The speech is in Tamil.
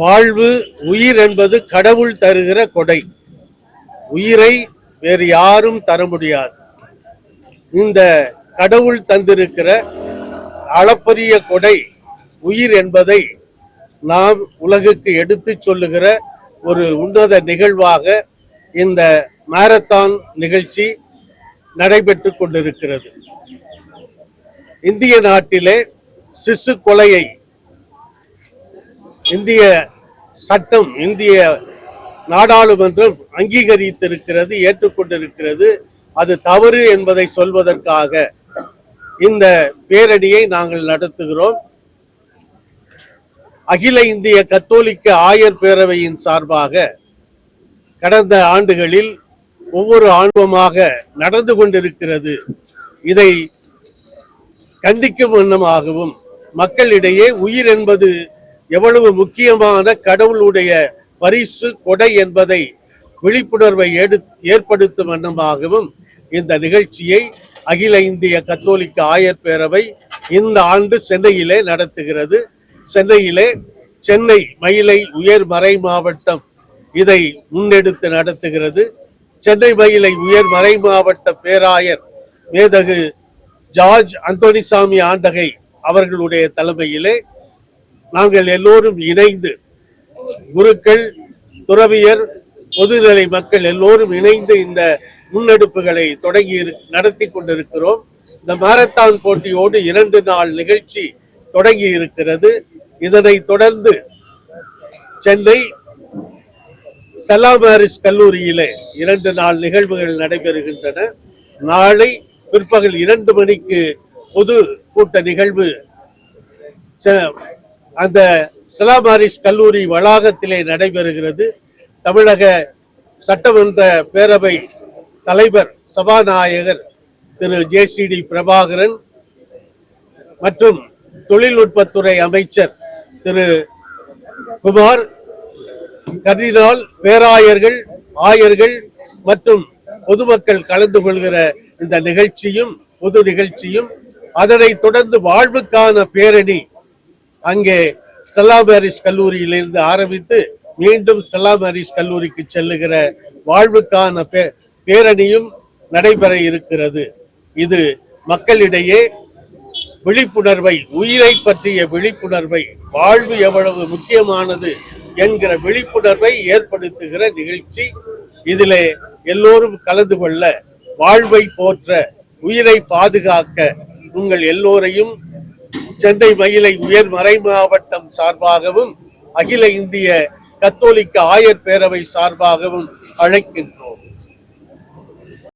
வாழ்வு உயிர் என்பது கடவுள் தருகிற கொடை. உயிரை வேறு யாரும் தர முடியாது. இந்த கடவுள் தந்திருக்கிற அளப்பரிய கொடை உயிர் என்பதை நாம் உலகுக்கு எடுத்து சொல்லுகிற ஒரு உன்னத நிகழ்வாக இந்த மாரத்தான் நிகழ்ச்சி நடைபெற்று கொண்டிருக்கிறது. இந்திய நாட்டிலே சிசு கொலையை இந்திய சட்டம், இந்திய நாடாளுமன்றம் அங்கீகரித்திருக்கிறது, ஏற்றுக்கொண்டிருக்கிறது. அது தவறு என்பதை சொல்வதற்காக இந்த பேரணியை நாங்கள் நடத்துகிறோம். அகில இந்திய கத்தோலிக்க ஆயர் பேரவையின் சார்பாக கடந்த ஆண்டுகளில் ஒவ்வொரு ஆண்டுமாக நடந்து கொண்டிருக்கிறது. இதை கண்டிக்கும் வண்ணமாகவும் மக்களிடையே உயிர் என்பது எவ்வளவு முக்கியமான கடவுளுடைய பரிசு கொடை என்பதை விழிப்புணர்வை ஏற்படுத்தும் வண்ணமாகவும் இந்த நிகழ்ச்சியை அகில இந்திய கத்தோலிக்க ஆயர் பேரவை இந்த ஆண்டு சென்னையிலே நடத்துகிறது. சென்னை மயிலை உயர் மறை மாவட்டம் இதை முன்னெடுத்து நடத்துகிறது. சென்னை மயிலை உயர் மறை மாவட்ட பேராயர் மேதகு ஜார்ஜ் அந்தோனிசாமி ஆண்டகை அவர்களுடைய தலைமையிலே நாங்கள் எல்லோரும் இணைந்து, குருக்கள், துறவியர், பொதுநிலை மக்கள் எல்லோரும் இணைந்து இந்த முன்னெடுப்புகளை தொடங்கி நடத்தி கொண்டிருக்கிறோம். இந்த மாரத்தான் போட்டியோடு 2 நாள் நிகழ்ச்சி தொடங்கி இருக்கிறது. இதனை தொடர்ந்து சென்னை செலாம் ஹாரிஸ் கல்லூரியிலே 2 நாள் நிகழ்வுகள் நடைபெறுகின்றன. நாளை பிற்பகல் 2 மணிக்கு பொது கூட்ட நிகழ்வு அந்த செலாம் ஹாரிஸ் கல்லூரி வளாகத்திலே நடைபெறுகிறது. தமிழக சட்டமன்ற பேரவை தலைவர் சபாநாயகர் திரு JCD பிரபாகரன் மற்றும் தொழில்நுட்பத்துறை அமைச்சர் திரு குமார், கர்தினால், பேராயர்கள், ஆயர்கள் மற்றும் பொதுமக்கள் கலந்து கொள்கிற இந்த நிகழ்ச்சியும் பொது நிகழ்ச்சியும், அதனைத் தொடர்ந்து வாழ்வுக்கான பேரணி அங்கே செலாம் ஹாரிஸ் கல்லூரியிலிருந்து ஆரம்பித்து மீண்டும் செலாம் ஹாரிஸ் கல்லூரிக்கு செல்லுகிற வாழ்வுக்கான பேரணியும் நடைபெற இருக்கிறது. இது மக்களிடையே விழிப்புணர்வை, உயிரை பற்றிய விழிப்புணர்வை, வாழ்வு எவ்வளவு முக்கியமானது என்கிற விழிப்புணர்வை ஏற்படுத்துகிற நிகழ்ச்சி. இதிலே எல்லோரும் கலந்து கொள்ள, வாழ்வை போற்ற, உயிரை பாதுகாக்க உங்கள் எல்லோரையும் சென்னை மயிலை உயர் மறை மாவட்டம் சார்பாகவும் அகில இந்திய கத்தோலிக்க ஆயர் பேரவை சார்பாகவும் அழைக்கின்றனர்.